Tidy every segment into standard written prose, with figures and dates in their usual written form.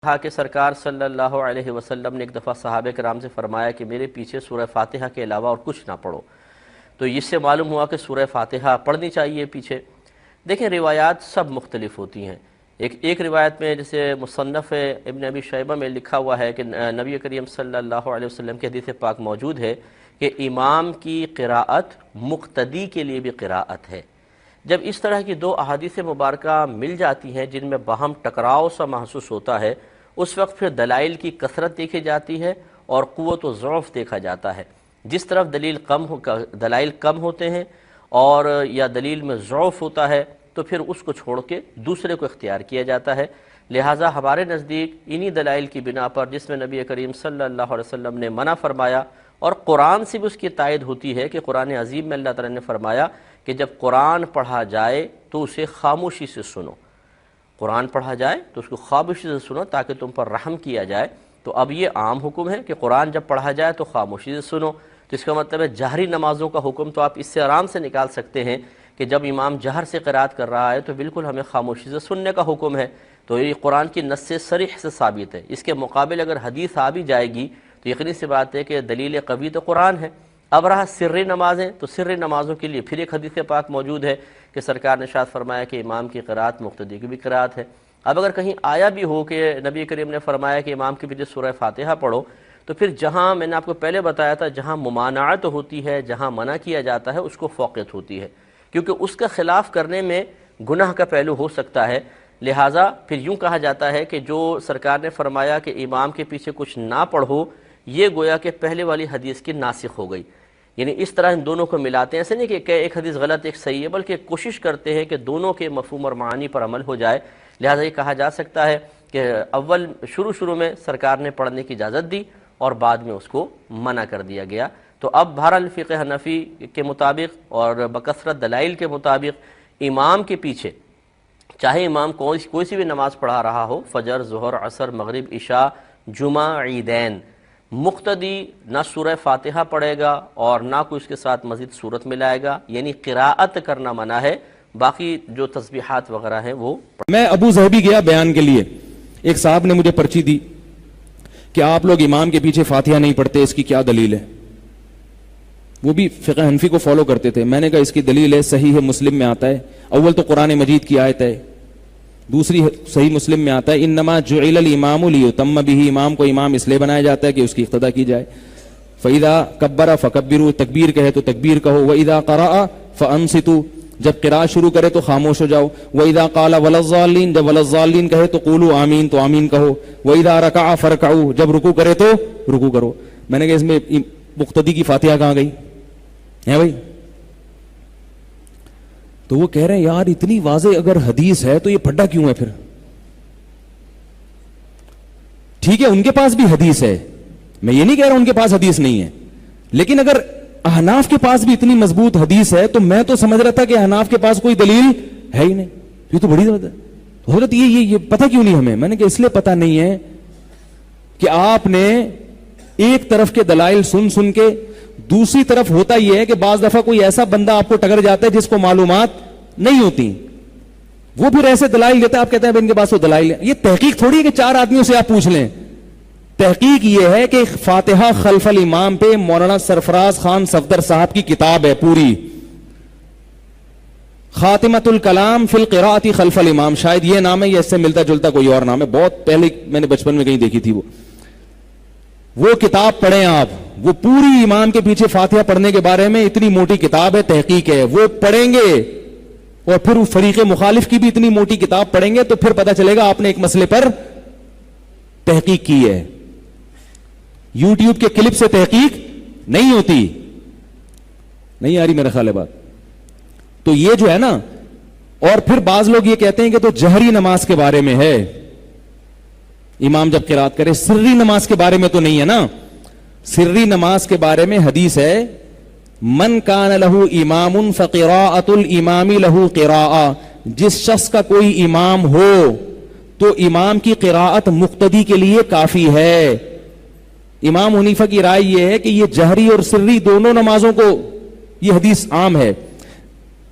کہا کہ سرکار صلی اللہ علیہ وسلم نے ایک دفعہ صحابہ کرام سے فرمایا کہ میرے پیچھے سورہ فاتحہ کے علاوہ اور کچھ نہ پڑھو، تو اس سے معلوم ہوا کہ سورہ فاتحہ پڑھنی چاہیے پیچھے۔ دیکھیں روایات سب مختلف ہوتی ہیں۔ ایک روایت میں جیسے مصنف ابن ابی شیبہ میں لکھا ہوا ہے کہ نبی کریم صلی اللہ علیہ وسلم کی حدیث پاک موجود ہے کہ امام کی قراءت مقتدی کے لیے بھی قراءت ہے۔ جب اس طرح کی دو احادیث مبارکہ مل جاتی ہیں جن میں باہم ٹکراؤ سا محسوس ہوتا ہے، اس وقت پھر دلائل کی کثرت دیکھی جاتی ہے اور قوت و ضعف دیکھا جاتا ہے۔ جس طرف دلائل کم ہوتے ہیں اور یا دلیل میں ضعف ہوتا ہے تو پھر اس کو چھوڑ کے دوسرے کو اختیار کیا جاتا ہے۔ لہٰذا ہمارے نزدیک انہی دلائل کی بنا پر جس میں نبی کریم صلی اللہ علیہ وسلم نے منع فرمایا اور قرآن سے بھی اس کی تائید ہوتی ہے کہ قرآن عظیم میں اللہ تعالیٰ نے فرمایا کہ جب قرآن پڑھا جائے تو اسے خاموشی سے سنو، قرآن پڑھا جائے تو اس کو خاموشی سے سنو تاکہ تم پر رحم کیا جائے۔ تو اب یہ عام حکم ہے کہ قرآن جب پڑھا جائے تو خاموشی سے سنو، تو اس کا مطلب ہے جہری نمازوں کا حکم تو آپ اس سے آرام سے نکال سکتے ہیں کہ جب امام جہر سے قرات کر رہا ہے تو بالکل ہمیں خاموشی سے سننے کا حکم ہے، تو یہ قرآن کی نص صریح سے ثابت ہے۔ اس کے مقابل اگر حدیث آ بھی جائے گی تو یقینی سی بات ہے کہ دلیل قوی تو قرآن ہے۔ اب رہا سری نمازیں، تو سری نمازوں کے لیے پھر ایک حدیث پاک موجود ہے کہ سرکار نے ارشاد فرمایا کہ امام کی قرات مقتدی کی بھی قرات ہے۔ اب اگر کہیں آیا بھی ہو کہ نبی کریم نے فرمایا کہ امام کے پیچھے سورہ فاتحہ پڑھو، تو پھر جہاں میں نے آپ کو پہلے بتایا تھا جہاں ممانعت ہوتی ہے، جہاں منع کیا جاتا ہے، اس کو فوقیت ہوتی ہے، کیونکہ اس کا خلاف کرنے میں گناہ کا پہلو ہو سکتا ہے۔ لہٰذا پھر یوں کہا جاتا ہے کہ جو سرکار نے فرمایا کہ امام کے پیچھے کچھ نہ پڑھو، یہ گویا کہ پہلے والی حدیث کی ناسخ ہو گئی۔ یعنی اس طرح ان دونوں کو ملاتے ہیں، ایسے نہیں کہ ایک حدیث غلط ایک صحیح ہے، بلکہ کوشش کرتے ہیں کہ دونوں کے مفہوم اور معانی پر عمل ہو جائے۔ لہٰذا یہ کہا جا سکتا ہے کہ اول شروع میں سرکار نے پڑھنے کی اجازت دی اور بعد میں اس کو منع کر دیا گیا۔ تو اب بہرحال فقہ حنفی کے مطابق اور بکثرت دلائل کے مطابق امام کے پیچھے چاہے امام کوئی سی بھی نماز پڑھا رہا ہو، فجر، ظہر، عصر، مغرب، عشاء، جمعہ، عیدین، مقتدی نہ سورہ فاتحہ پڑھے گا اور نہ کوئی اس کے ساتھ مزید سورت ملائے گا، یعنی قراءت کرنا منع ہے، باقی جو تسبیحات وغیرہ ہیں وہ۔ میں ابو ظہبی گیا بیان کے لیے، ایک صاحب نے مجھے پرچی دی کہ آپ لوگ امام کے پیچھے فاتحہ نہیں پڑھتے، اس کی کیا دلیل ہے؟ وہ بھی فقہ حنفی کو فالو کرتے تھے۔ میں نے کہا اس کی دلیل ہے، صحیح مسلم میں آتا ہے، اول تو قرآن مجید کی آیت ہے، دوسری صحیح مسلم میں آتا ہے انما جعل الامام لیتم به، امام کو امام اس لیے بنایا جاتا ہے کہ اس کی اقتدا کی جائے۔ فَإِذَا كَبَّرَ فَكَبِّرُوا، تکبیر کہے تو تکبیر کہو، وَإِذَا قَرَأَ فَأَنصِتُوا، جب قراءت شروع کرے تو خاموش ہو جاؤ، وَإِذَا قَالَ وَلَا الضَّالِّينَ، جب وَلَا الضَّالِّينَ کہے تو قولوا آمین، تو آمین کہو، وَإِذَا رَكَعَ فَارْكَعُوا، جب رکوع کرے تو رکوع کرو۔ میں نے کہا اس میں مقتدی کی فاتحہ کہاں گئی ہے بھائی؟ تو وہ کہہ رہے ہیں یار اتنی واضح اگر حدیث ہے تو یہ پھڈا کیوں ہے پھر؟ ٹھیک ہے ان کے پاس بھی حدیث ہے، میں یہ نہیں کہہ رہا ان کے پاس حدیث نہیں ہے، لیکن اگر احناف کے پاس بھی اتنی مضبوط حدیث ہے تو میں تو سمجھ رہا تھا کہ احناف کے پاس کوئی دلیل ہے ہی نہیں، یہ تو بڑی حضرت یہ پتہ کیوں نہیں ہمیں؟ میں نے کہا اس لیے پتہ نہیں ہے کہ آپ نے ایک طرف کے دلائل سن کے، دوسری طرف ہوتا یہ ہے کہ بعض دفعہ کوئی ایسا بندہ آپ کو ٹکر جاتا ہے جس کو معلومات نہیں ہوتی، وہ پھر ایسے دلائل دیتا ہے، آپ کہتے ہیں ان کے پاس وہ دلائل ہے۔ یہ تحقیق تھوڑی ہے کہ 4 آدمیوں سے آپ پوچھ لیں، تحقیق یہ ہے کہ فاتحہ خلف الامام پہ مولانا سرفراز خان صفدر صاحب کی کتاب ہے پوری، خاتمۃ الکلام فی القراءۃ خلف الامام، شاید یہ نام ہے یا اس سے ملتا جلتا کوئی اور نام ہے، بہت پہلے میں نے بچپن میں کہیں دیکھی تھی وہ کتاب پڑھیں آپ، وہ پوری امام کے پیچھے فاتحہ پڑھنے کے بارے میں اتنی موٹی کتاب ہے، تحقیق ہے، وہ پڑھیں گے اور پھر فریق مخالف کی بھی اتنی موٹی کتاب پڑھیں گے تو پھر پتہ چلے گا آپ نے ایک مسئلے پر تحقیق کی ہے۔ یوٹیوب کے کلپ سے تحقیق نہیں ہوتی، نہیں آ رہی میرا خیال ہے بات؟ تو یہ جو ہے نا، اور پھر بعض لوگ یہ کہتے ہیں کہ تو جہری نماز کے بارے میں ہے، امام جب قرات کرے، سری نماز کے بارے میں تو نہیں ہے نا۔ سری نماز کے بارے میں حدیث ہے من کان لہ امام فقراءۃ الامام لہ قراءۃ، جس شخص کا کوئی امام ہو تو امام کی قراءت مقتدی کے لیے کافی ہے۔ امام حنیفہ کی رائے یہ ہے کہ یہ جہری اور سری دونوں نمازوں کو یہ حدیث عام ہے۔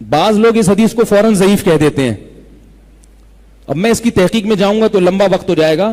بعض لوگ اس حدیث کو فوراً ضعیف کہہ دیتے ہیں، اب میں اس کی تحقیق میں جاؤں گا تو لمبا وقت ہو جائے گا،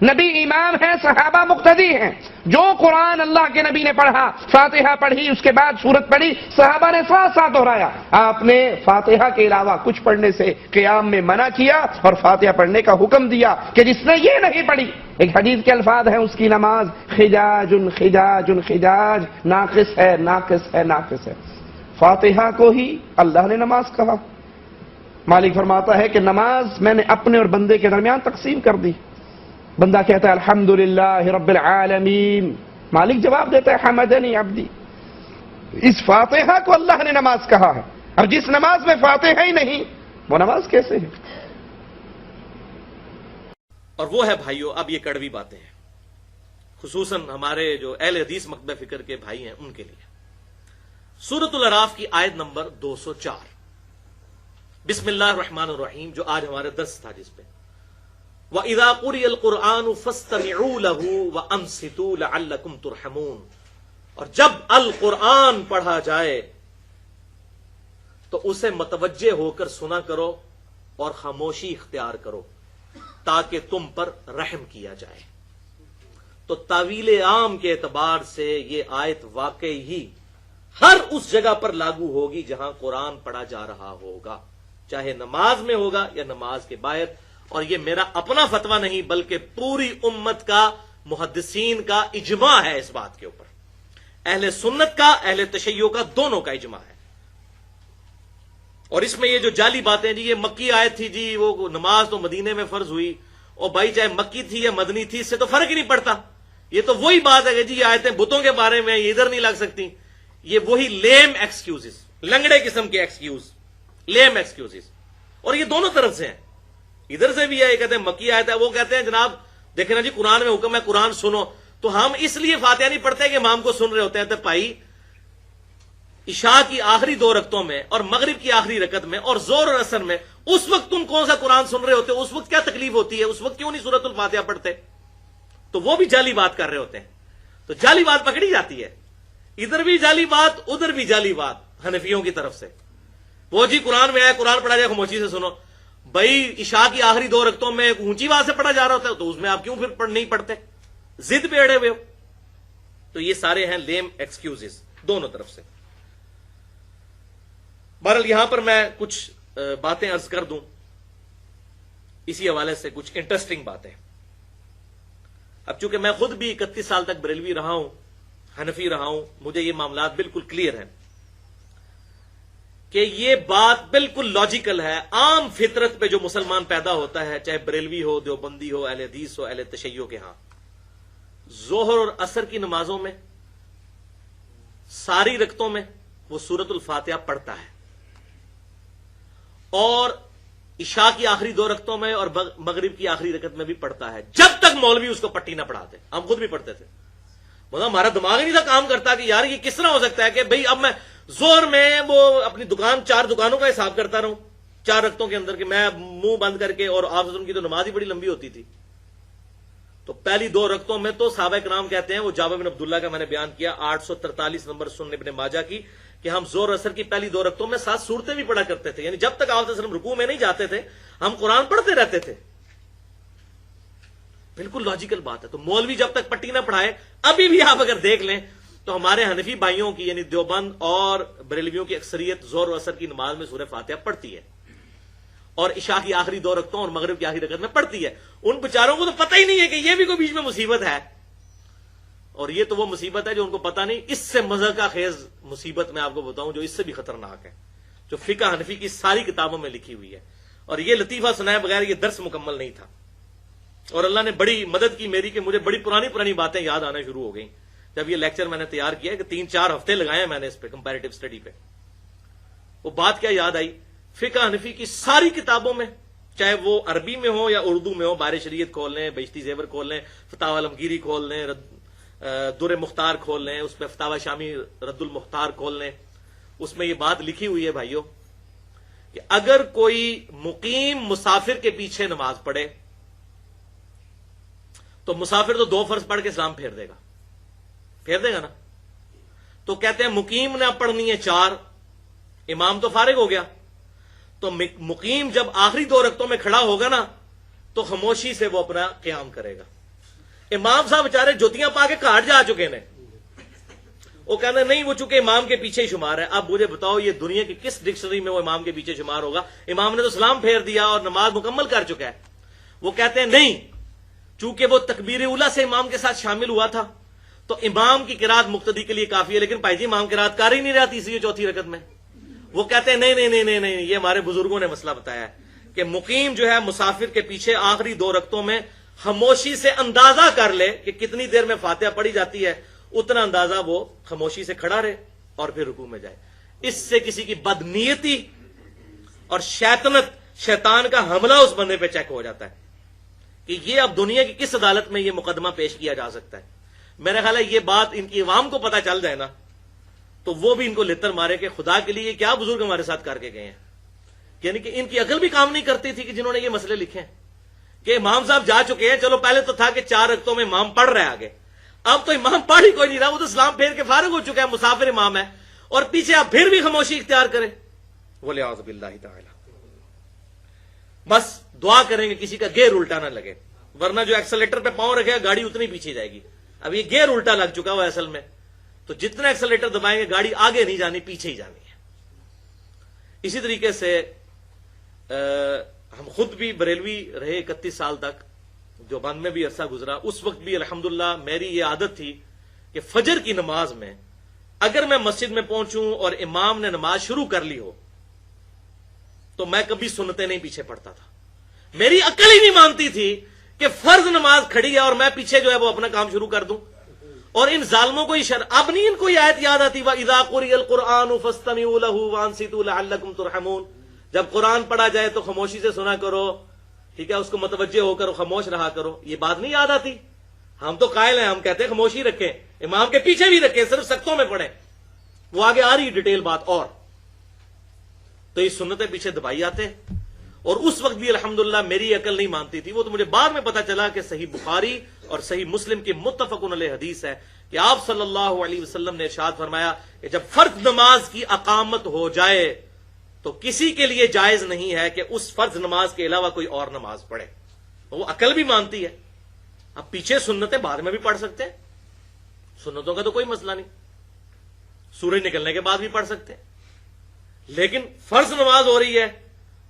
نبی امام ہیں، صحابہ مقتدی ہیں. جو قرآن اللہ کے نبی نے پڑھا، فاتحہ پڑھی، اس کے بعد سورت پڑھی، صحابہ نے ساتھ ساتھ دہرایا. آپ نے فاتحہ کے علاوہ کچھ پڑھنے سے قیام میں منع کیا اور فاتحہ پڑھنے کا حکم دیا کہ جس نے یہ نہیں پڑھی، ایک حدیث کے الفاظ ہیں اس کی نماز خجاج خجاج خجاج، ناقص ہے ناقص ہے ناقص ہے. فاتحہ کو ہی اللہ نے نماز کہا. مالک فرماتا ہے کہ نماز میں نے اپنے اور بندے کے درمیان تقسیم کر دی. بندہ کہتا ہے الحمدللہ رب العالمین، مالک جواب دیتا ہے حمدنی عبدی. اس فاتحہ کو اللہ نے نماز کہا ہے، اب جس نماز میں فاتحہ ہی نہیں وہ نماز کیسے ہے؟ اور وہ ہے بھائیو، اب یہ کڑوی باتیں ہیں، خصوصاً ہمارے جو اہل حدیث مکتبہ فکر کے بھائی ہیں ان کے لیے. سورۃ الاعراف کی آیت نمبر 204، بسم اللہ الرحمن الرحیم، جو آج ہمارا درس تھا جس پہ وَإِذَا قُرِئَ الْقُرْآنُ فَاسْتَمِعُوا لَهُ وَأَنصِتُوا لَعَلَّكُمْ تُرْحَمُونَ. اور جب القرآن پڑھا جائے تو اسے متوجہ ہو کر سنا کرو اور خاموشی اختیار کرو تاکہ تم پر رحم کیا جائے. تو تعویل عام کے اعتبار سے یہ آیت واقعی ہی ہر اس جگہ پر لاگو ہوگی جہاں قرآن پڑھا جا رہا ہوگا، چاہے نماز میں ہوگا یا نماز کے باہر. اور یہ میرا اپنا فتویٰ نہیں بلکہ پوری امت کا، محدثین کا اجماع ہے اس بات کے اوپر. اہل سنت کا، اہل تشیع کا، دونوں کا اجماع ہے. اور اس میں یہ جو جعلی باتیں جی یہ مکی آیت تھی جی، وہ نماز تو مدینے میں فرض ہوئی، اور بھائی چاہے مکی تھی یا مدنی تھی اس سے تو فرق ہی نہیں پڑتا. یہ تو وہی بات ہے کہ جی یہ آیتیں بتوں کے بارے میں یہ ادھر نہیں لگ سکتی. یہ وہی لیم ایکسکیوزز، لنگڑے قسم کے ایکسکیوز، لیم ایکسکیوزز. اور یہ دونوں طرف سے ہیں، ادھر سے بھی ہے، یہ کہتے ہیں مکی آیت ہے، وہ کہتے ہیں جناب دیکھیں نا جی قرآن میں حکم ہے قرآن سنو. تو ہم اس لیے فاتحہ نہیں پڑھتے کہ امام کو سن رہے ہوتے ہیں. تو بھائی عشاء کی آخری 2 رکعتوں میں اور مغرب کی آخری رکعت میں اور زور اور اثر میں اس وقت تم کون سا قرآن سن رہے ہوتے ہو؟ اس وقت کیا تکلیف ہوتی ہے؟ اس وقت کیوں نہیں سورۃ الفاتحہ پڑھتے؟ تو وہ بھی جعلی بات کر رہے ہوتے ہیں. تو جعلی بات پکڑی جاتی ہے، ادھر بھی جعلی بات ادھر بھی جعلی بات حنفیوں کی طرف سے. وہ جی قرآن میں آیا قرآن پڑھا جائے خاموشی سے سنو. بھائی عشاء کی آخری 2 رکعتوں میں اونچی آواز سے پڑھا جا رہا ہوتا ہے تو اس میں آپ کیوں پھر نہیں پڑھتے؟ ضد پہ اڑے ہوئے ہو. تو یہ سارے ہیں لیم ایکسکیوزز دونوں طرف سے. بہرحال یہاں پر میں کچھ باتیں عرض کر دوں اسی حوالے سے، کچھ انٹرسٹنگ باتیں. اب چونکہ میں خود بھی 31 سال تک بریلوی رہا ہوں، حنفی رہا ہوں، مجھے یہ معاملات بالکل کلیئر ہیں کہ یہ بات بالکل لاجیکل ہے. عام فطرت پہ جو مسلمان پیدا ہوتا ہے، چاہے بریلوی ہو، دیوبندی ہو، اہل حدیث ہو، اہل تشیع کے ہاں، ظہر اور عصر کی نمازوں میں ساری رکعتوں میں وہ سورۃ الفاتحہ پڑھتا ہے، اور عشاء کی آخری 2 رکعتوں میں اور مغرب کی آخری رکعت میں بھی پڑھتا ہے، جب تک مولوی اس کو پٹی نہ پڑھاتے. ہم خود بھی پڑھتے تھے. مطلب ہمارا دماغ ہی نہیں تھا کام کرتا کہ یار یہ کس طرح ہو سکتا ہے کہ بھئی اب میں زور میں وہ اپنی 4 دکانوں کا حساب کرتا رہوں 4 رکعتوں کے اندر، کہ میں منہ بند کر کے. اور آپ کی تو نماز ہی بڑی لمبی ہوتی تھی. تو پہلی 2 رکعتوں میں تو صحابہ کرام کہتے ہیں، وہ جابر بن عبداللہ کا میں نے بیان کیا 843 نمبر سنن ابن ماجہ کی، کہ ہم زور اثر کی پہلی 2 رکعتوں میں 7 صورتیں بھی پڑھا کرتے تھے. یعنی جب تک آپ وسلم رکوع میں نہیں جاتے تھے ہم قرآن پڑھتے رہتے تھے. بالکل لاجیکل بات ہے. تو مولوی جب تک پٹی نہ پڑھائے، ابھی بھی آپ اگر دیکھ لیں تو ہمارے حنفی بھائیوں کی یعنی دیوبند اور بریلویوں کی اکثریت زور و اثر کی نماز میں سورہ فاتحہ پڑھتی ہے، اور عشاء کی آخری 2 رکعتوں اور مغرب کی آخری رکعت میں پڑھتی ہے. ان بیچاروں کو تو پتہ ہی نہیں ہے کہ یہ بھی کوئی بیچ میں مصیبت ہے. اور یہ تو وہ مصیبت ہے جو ان کو پتہ نہیں. اس سے مضحکہ خیز مصیبت میں آپ کو بتاؤں جو اس سے بھی خطرناک ہے، جو فقہ حنفی کی ساری کتابوں میں لکھی ہوئی ہے. اور یہ لطیفہ سنائے بغیر یہ درس مکمل نہیں تھا. اور اللہ نے بڑی مدد کی میری کہ مجھے بڑی پرانی باتیں یاد آنا شروع ہو گئیں جب یہ لیکچر میں نے تیار کیا، کہ 3-4 ہفتے لگائے میں نے اس پہ کمپیریٹو اسٹڈی پہ. وہ بات کیا یاد آئی، فقہ حنفی کی ساری کتابوں میں، چاہے وہ عربی میں ہو یا اردو میں ہو، بار شریعت کھول لیں، بہشتی زیور کھول لیں، فتاوی عالمگیری کھول لیں، در مختار کھول لیں، اس پہ فتاوی شامی رد المختار کھول لیں، اس میں یہ بات لکھی ہوئی ہے بھائیوں کہ اگر کوئی مقیم مسافر کے پیچھے نماز پڑھے تو مسافر تو 2 فرض پڑھ کے سلام پھیر دے گا نا. تو کہتے ہیں مقیم نے پڑھنی ہے 4، امام تو فارغ ہو گیا، تو مقیم جب آخری 2 رکعتوں میں کھڑا ہوگا نا تو خاموشی سے وہ اپنا قیام کرے گا. امام صاحب بیچارے جوتیاں پا کے گھاٹ جا چکے ہیں، وہ کہتے ہیں نہیں وہ چونکہ امام کے پیچھے ہی شمار ہے. اب مجھے بتاؤ یہ دنیا کی کس ڈکشنری میں وہ امام کے پیچھے شمار ہوگا؟ امام نے تو سلام پھیر دیا اور نماز مکمل کر چکا ہے. وہ کہتے ہیں نہیں، چونکہ وہ تکبیر اولا سے امام کے ساتھ شامل ہوا تھا تو امام کی قرات مقتدی کے لیے کافی ہے، لیکن بھائی جی امام قرات کر ہی نہیں رہا تیسری چوتھی رکعت میں. وہ کہتے ہیں نہیں نہیں نہیں نہیں نہیں، یہ ہمارے بزرگوں نے مسئلہ بتایا ہے کہ مقیم جو ہے مسافر کے پیچھے آخری 2 رکعتوں میں خاموشی سے اندازہ کر لے کہ کتنی دیر میں فاتحہ پڑھی جاتی ہے، اتنا اندازہ وہ خاموشی سے کھڑا رہے اور پھر رکوع میں جائے. اس سے کسی کی بدنیتی اور شیطان کا حملہ اس بندے پہ چیک ہو جاتا ہے کہ یہ اب دنیا کی کس عدالت میں یہ مقدمہ پیش کیا جا سکتا ہے. میرا خیال ہے یہ بات ان کی عوام کو پتا چل جائے نا تو وہ بھی ان کو لتر مارے کہ خدا کے لیے یہ کیا بزرگ ہمارے ساتھ کر کے گئے ہیں. یعنی کہ ان کی عقل بھی کام نہیں کرتی تھی کہ جنہوں نے یہ مسئلے لکھے ہیں کہ امام صاحب جا چکے ہیں. چلو پہلے تو تھا کہ 4 رکعتوں میں امام پڑھ رہے آگے، اب تو امام پڑھ ہی کوئی نہیں رہا، وہ تو سلام پھیر کے فارغ ہو چکا ہے، مسافر امام ہے اور پیچھے آپ پھر بھی خاموشی اختیار کریں. وَلِعَوْذُ بِاللَّهِ تعالی. بس دعا کریں گے کسی کا گیئر الٹا نہ لگے، ورنہ جو ایکسیلیٹر پہ پاؤں رکھے گا گاڑی اتنی پیچھے جائے گی. اب یہ گیئر الٹا لگ چکا ہوا اصل میں، تو جتنا ایکسیلیٹر دبائیں گے گاڑی آگے نہیں جانی پیچھے ہی جانی ہے. اسی طریقے سے ہم خود بھی بریلوی رہے 31 سال تک، جو بند میں بھی عرصہ گزرا، اس وقت بھی الحمدللہ میری یہ عادت تھی کہ فجر کی نماز میں اگر میں مسجد میں پہنچوں اور امام نے نماز شروع کر لی ہو تو میں کبھی سنتیں نہیں پیچھے پڑتا تھا. میری عقل ہی نہیں مانتی تھی کہ فرض نماز کھڑی ہے اور میں پیچھے جو ہے وہ اپنا کام شروع کر دوں. اور ان ظالموں کو اب نہیں ان کو یہ آیت یاد آتی وَإِذَا قُرِئَ الْقُرْآنُ فَاسْتَمِعُوا لَهُ وَأَنصِتُوا لَعَلَّكُمْ تُرْحَمُونَ. جب قرآن پڑھا جائے تو خاموشی سے سنا کرو، ٹھیک ہے، اس کو متوجہ ہو کر خاموش رہا کرو. یہ بات نہیں یاد آتی؟ ہم تو قائل ہیں، ہم کہتے ہیں خاموشی رکھیں، امام کے پیچھے بھی رکھیں، صرف سختوں میں پڑھیں. وہ آگے آ رہی ڈیٹیل بات. اور تو یہ سنتیں پیچھے دبائی آتے. اور اس وقت بھی الحمدللہ میری عقل نہیں مانتی تھی. وہ تو مجھے بعد میں پتا چلا کہ صحیح بخاری اور صحیح مسلم کی متفق علیہ حدیث ہے کہ آپ صلی اللہ علیہ وسلم نے ارشاد فرمایا کہ جب فرض نماز کی اقامت ہو جائے تو کسی کے لیے جائز نہیں ہے کہ اس فرض نماز کے علاوہ کوئی اور نماز پڑھے. وہ عقل بھی مانتی ہے. اب پیچھے سنتیں بعد میں بھی پڑھ سکتے ہیں، سنتوں کا تو کوئی مسئلہ نہیں، سورج نکلنے کے بعد بھی پڑھ سکتے ہیں. لیکن فرض نماز ہو رہی ہے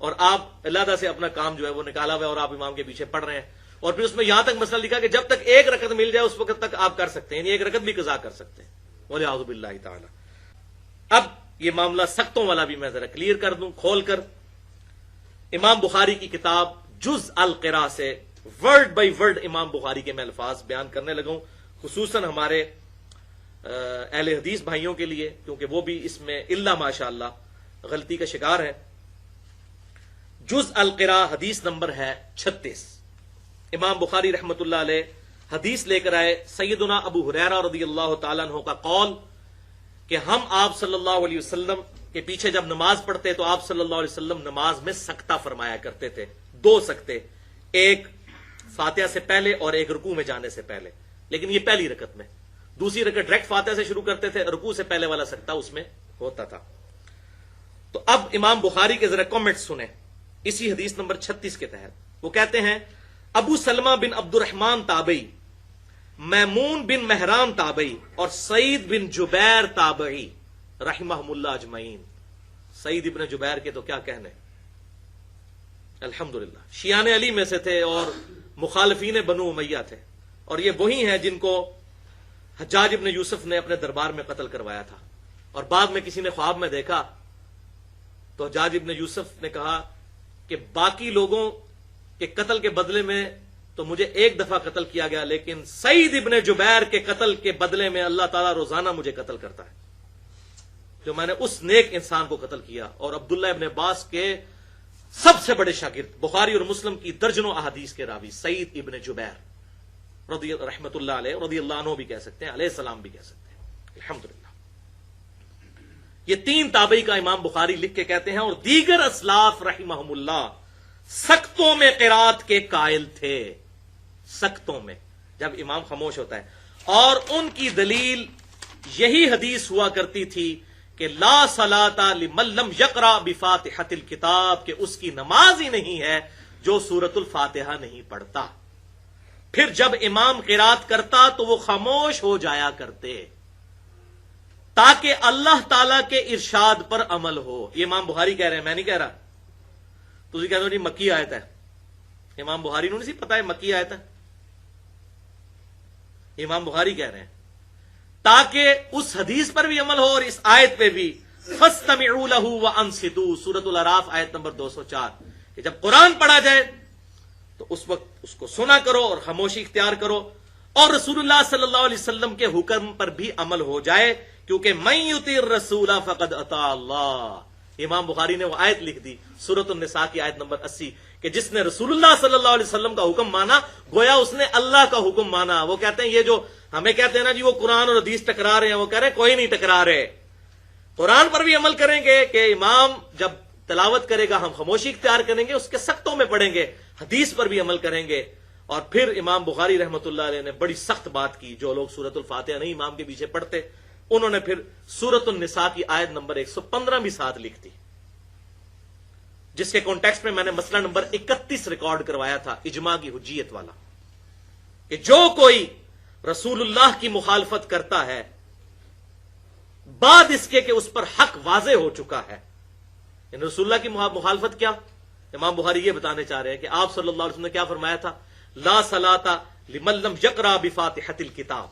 اور آپ علیحدہ سے اپنا کام جو ہے وہ نکالا ہوا ہے اور آپ امام کے پیچھے پڑھ رہے ہیں، اور پھر اس میں یہاں تک مسئلہ لکھا کہ جب تک 1 رکعت مل جائے اس وقت تک آپ کر سکتے ہیں، یعنی 1 رکعت بھی قضا کر سکتے ہیں. وَلِعَوْذُ بِاللَّهِ تعالی. اب یہ معاملہ سختوں والا بھی میں ذرا کلیئر کر دوں کھول کر. امام بخاری کی کتاب جز القرا سے ورڈ بائی ورڈ امام بخاری کے میں الفاظ بیان کرنے لگا ہوں، خصوصاً ہمارے اہل حدیث بھائیوں کے لیے، کیونکہ وہ بھی اس میں الا ماشاء اللہ غلطی کا شکار ہے. جز القرا حدیث نمبر ہے 36. امام بخاری رحمت اللہ علیہ حدیث لے کر آئے سیدنا ابو ہریرہ رضی اللہ تعالیٰ عنہ کا قول کہ ہم آپ صلی اللہ علیہ وسلم کے پیچھے جب نماز پڑھتے تو آپ صلی اللہ علیہ وسلم نماز میں سکتہ فرمایا کرتے تھے. 2 سکتے، ایک فاتحہ سے پہلے اور ایک رکوع میں جانے سے پہلے، لیکن یہ پہلی رکعت میں. دوسری رکعت ڈائریکٹ فاتحہ سے شروع کرتے تھے، رکوع سے پہلے والا سکتہ اس میں ہوتا تھا. تو اب امام بخاری کے ذرا کامنٹ سنیں اسی حدیث نمبر 36 کے تحت. وہ کہتے ہیں ابو سلمہ بن عبد الرحمن تابعی، میمون بن مہران تابعی اور سعید بن جبیر تابعی رحمہم اللہ اجمعین. سعید ابن جبیر کے تو کیا کہنے، الحمدللہ شیعان علی میں سے تھے اور مخالفین بنو امیہ تھے، اور یہ وہی ہیں جن کو حجاج ابن یوسف نے اپنے دربار میں قتل کروایا تھا. اور بعد میں کسی نے خواب میں دیکھا تو حجاج ابن یوسف نے کہا کہ باقی لوگوں کے قتل کے بدلے میں تو مجھے 1 دفعہ قتل کیا گیا، لیکن سعید ابن جبیر کے قتل کے بدلے میں اللہ تعالیٰ روزانہ مجھے قتل کرتا ہے، جو میں نے اس نیک انسان کو قتل کیا. اور عبداللہ ابن عباس کے سب سے بڑے شاگرد، بخاری اور مسلم کی درجنوں احادیث کے راوی سعید ابن جبیر رضی رحمت اللہ علیہ، رضی اللہ عنہ بھی کہہ سکتے ہیں، علیہ السلام بھی کہہ سکتے ہیں، الحمدللہ. یہ 3 تابعی کا امام بخاری لکھ کے کہتے ہیں. اور دیگر اسلاف رحمہم اللہ سختوں میں قرات کے قائل تھے، سختوں میں جب امام خاموش ہوتا ہے. اور ان کی دلیل یہی حدیث ہوا کرتی تھی کہ لا صلاۃ لمن لم یقرأ بفاتحۃ الکتاب، کہ اس کی نماز ہی نہیں ہے جو سورۃ الفاتحہ نہیں پڑھتا. پھر جب امام قرات کرتا تو وہ خاموش ہو جایا کرتے تاکہ اللہ تعالی کے ارشاد پر عمل ہو. یہ امام بخاری کہہ رہے ہیں، میں نہیں کہہ رہا. تو کہہ دو جی مکی آیت ہے. امام بخاری نے نہیں پتا ہے مکی آیت ہے. امام بخاری کہہ رہے ہیں تاکہ اس حدیث پر بھی عمل ہو اور اس آیت پہ بھی. فَاسْتَمِعُوا لَهُ وَأَنصِتُوا سورۃ الاعراف آیت نمبر 204 کہ جب قرآن پڑھا جائے تو اس وقت اس کو سنا کرو اور خاموشی اختیار کرو، اور رسول اللہ صلی اللہ علیہ وسلم کے حکم پر بھی عمل ہو جائے، کیونکہ مَن یُطِعِ الرَّسُولَ فَقَدْ أَطَاعَ اللَّهَ. امام بخاری نے وہ آیت لکھ دی سورۃ النساء کی آیت نمبر 80 کہ جس نے رسول اللہ صلی اللہ علیہ وسلم کا حکم مانا گویا اس نے اللہ کا حکم مانا. وہ کہتے ہیں یہ جو ہمیں کہتے ہیں نا جی وہ قرآن اور حدیث ٹکرا رہے ہیں، وہ کہہ رہے ہیں کوئی نہیں ٹکرا رہے. قرآن پر بھی عمل کریں گے کہ امام جب تلاوت کرے گا ہم خاموشی اختیار کریں گے، اس کے سختوں میں پڑھیں گے. حدیث پر بھی عمل کریں گے. اور پھر امام بخاری رحمۃ اللہ علیہ نے بڑی سخت بات کی. جو لوگ سورۃ الفاتحہ نہیں امام کے پیچھے پڑھتے انہوں نے پھر سورۃ النساء کی آیت نمبر 115 بھی ساتھ لکھ دی، جس کے کانٹیکسٹ میں نے مسئلہ نمبر 31 ریکارڈ کروایا تھا اجماع کی حجیت والا، کہ جو کوئی رسول اللہ کی مخالفت کرتا ہے بعد اس کے کہ اس پر حق واضح ہو چکا ہے. یعنی رسول اللہ کی مخالفت کیا؟ امام بخاری یہ بتانے چاہ رہے ہیں کہ آپ صلی اللہ علیہ وسلم نے کیا فرمایا تھا؟ لا صلاۃ لمن لم یقرأ بفاتحۃ الکتاب.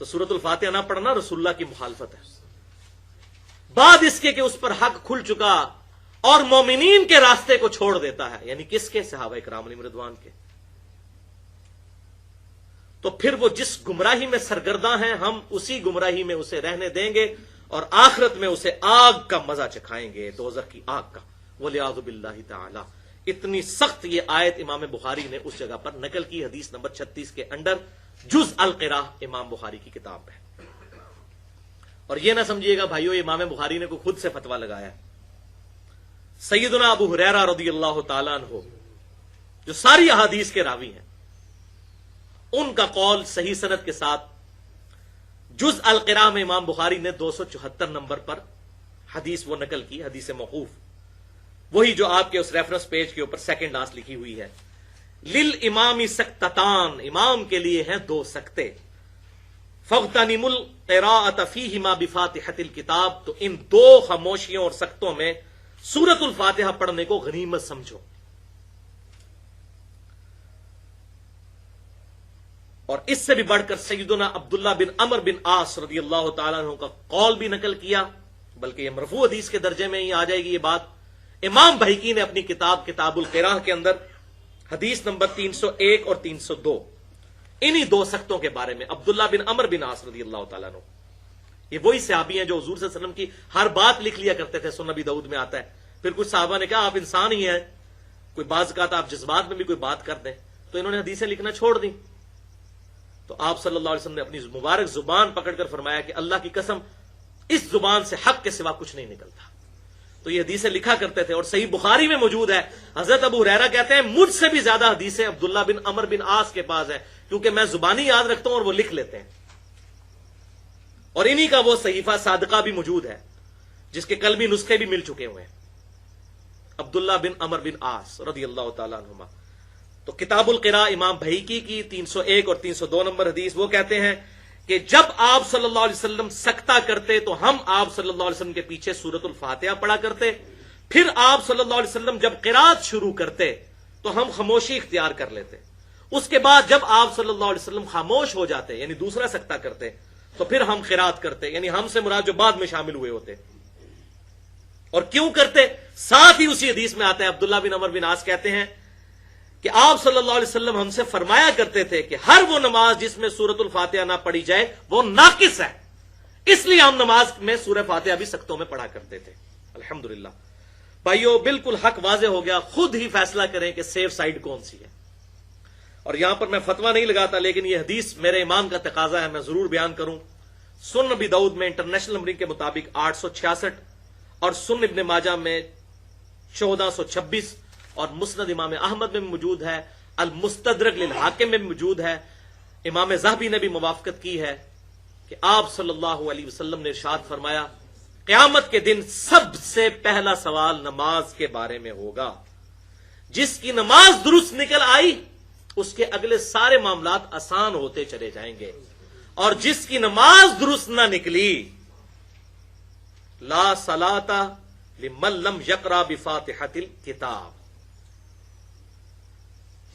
تو سورۃ الفاتحہ نہ پڑھنا رسول اللہ کی مخالفت ہے. بعد اس کے کہ اس پر حق کھل چکا اور مومنین کے راستے کو چھوڑ دیتا ہے. یعنی کس کے؟ صحابہ کرام علیہم رضوان کے. تو پھر وہ جس گمراہی میں سرگرداں ہیں ہم اسی گمراہی میں اسے رہنے دیں گے اور آخرت میں اسے آگ کا مزہ چکھائیں گے، دوزخ کی آگ کا. وَلِعَاذُ بِاللَّهِ تَعَالَى. اتنی سخت یہ آیت امام بخاری نے اس جگہ پر نقل کی حدیث نمبر 36 کے اندر جز القراء امام بخاری کی کتاب ہے. اور یہ نہ سمجھیے گا بھائیو یہ امام بخاری نے کوئی خود سے فتویٰ لگایا. سیدنا ابو ہریرہ رضی اللہ تعالیٰ عنہ جو ساری احادیث کے راوی ہیں، ان کا قول صحیح سند کے ساتھ جز القراء میں امام بخاری نے 274 نمبر پر حدیث وہ نقل کی، حدیث موقوف، وہی جو آپ کے اس ریفرنس پیج کے اوپر سیکنڈ لاسٹ لکھی ہوئی ہے. للامام سکتتان، امام کے لیے ہیں دو سکتے. فاغتنموا القراءۃ فیہما بفاتحۃ الکتاب. تو ان دو خاموشیوں اور سکتوں میں سورۃ الفاتحہ پڑھنے کو غنیمت سمجھو. اور اس سے بھی بڑھ کر سیدنا عبداللہ بن عمر بن عاص رضی اللہ تعالیٰ عنہ کا قول بھی نقل کیا، بلکہ یہ مرفوع حدیث کے درجے میں ہی آ جائے گی یہ بات. امام بہقی نے اپنی کتاب کتاب القراء کے اندر حدیث نمبر 301 اور 302 انہی دو سختوں کے بارے میں عبداللہ بن عمر بن عاص رضی اللہ تعالیٰ عنہ، یہ وہی صحابی ہیں جو حضور صلی اللہ علیہ وسلم کی ہر بات لکھ لیا کرتے تھے. سنن ابی داؤد میں آتا ہے. پھر کچھ صحابہ نے کہا آپ انسان ہی ہیں، کوئی بعض کہا تھا آپ جذبات میں بھی کوئی بات کر دیں، تو انہوں نے حدیثیں لکھنا چھوڑ دی. تو آپ صلی اللہ علیہ وسلم نے اپنی مبارک زبان پکڑ کر فرمایا کہ اللہ کی قسم اس زبان سے حق کے سوا کچھ نہیں نکلتا. تو یہ حدیثیں لکھا کرتے تھے اور صحیح بخاری میں موجود ہے. حضرت ابو ہریرہ کہتے ہیں مجھ سے بھی زیادہ حدیثیں عبداللہ بن عمر بن عاص کے پاس ہیں، کیونکہ میں زبانی یاد رکھتا ہوں اور وہ لکھ لیتے ہیں. اور انہی کا وہ صحیفہ صادقہ بھی موجود ہے جس کے قلمی نسخے بھی مل چکے ہوئے ہیں. عبداللہ بن عمر بن عاص رضی اللہ تعالیٰ عنہما. تو کتاب القراء امام بہقی کی 301 اور 302 نمبر حدیث وہ کہتے ہیں کہ جب آپ صلی اللہ علیہ وسلم سکتہ کرتے تو ہم آپ صلی اللہ علیہ وسلم کے پیچھے سورۃ الفاتحہ پڑھا کرتے. پھر آپ صلی اللہ علیہ وسلم جب قرات شروع کرتے تو ہم خاموشی اختیار کر لیتے. اس کے بعد جب آپ صلی اللہ علیہ وسلم خاموش ہو جاتے یعنی دوسرا سکتہ کرتے تو پھر ہم قرات کرتے، یعنی ہم سے مراد جو بعد میں شامل ہوئے ہوتے. اور کیوں کرتے؟ ساتھ ہی اسی حدیث میں آتا ہے عبداللہ بن عمر بن عاص کہتے ہیں کہ آپ صلی اللہ علیہ وسلم ہم سے فرمایا کرتے تھے کہ ہر وہ نماز جس میں سورۃ الفاتحہ نہ پڑھی جائے وہ ناقص ہے، اس لیے ہم نماز میں سورہ فاتحہ بھی سکتوں میں پڑھا کرتے تھے. الحمدللہ بھائیو بالکل حق واضح ہو گیا. خود ہی فیصلہ کریں کہ سیف سائیڈ کون سی ہے. اور یہاں پر میں فتویٰ نہیں لگاتا، لیکن یہ حدیث میرے امام کا تقاضا ہے، میں ضرور بیان کروں. سنن ابی داؤد میں انٹرنیشنل نمبرنگ کے مطابق 866 اور سنن ابن ماجہ میں 1426 اور مسند امام احمد میں موجود ہے، المستدرک للحاکم میں موجود ہے. امام ذہبی نے بھی موافقت کی ہے کہ آپ صلی اللہ علیہ وسلم نے ارشاد فرمایا قیامت کے دن سب سے پہلا سوال نماز کے بارے میں ہوگا. جس کی نماز درست نکل آئی اس کے اگلے سارے معاملات آسان ہوتے چلے جائیں گے. اور جس کی نماز درست نہ نکلی، لا صلاۃ لمن لم یقرأ بفاتحۃ الکتاب،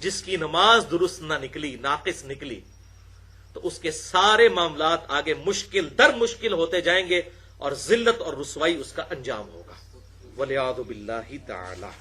جس کی نماز درست نہ نکلی، ناقص نکلی، تو اس کے سارے معاملات آگے مشکل در مشکل ہوتے جائیں گے اور ذلت اور رسوائی اس کا انجام ہوگا. والعیاذ باللہ تعالی.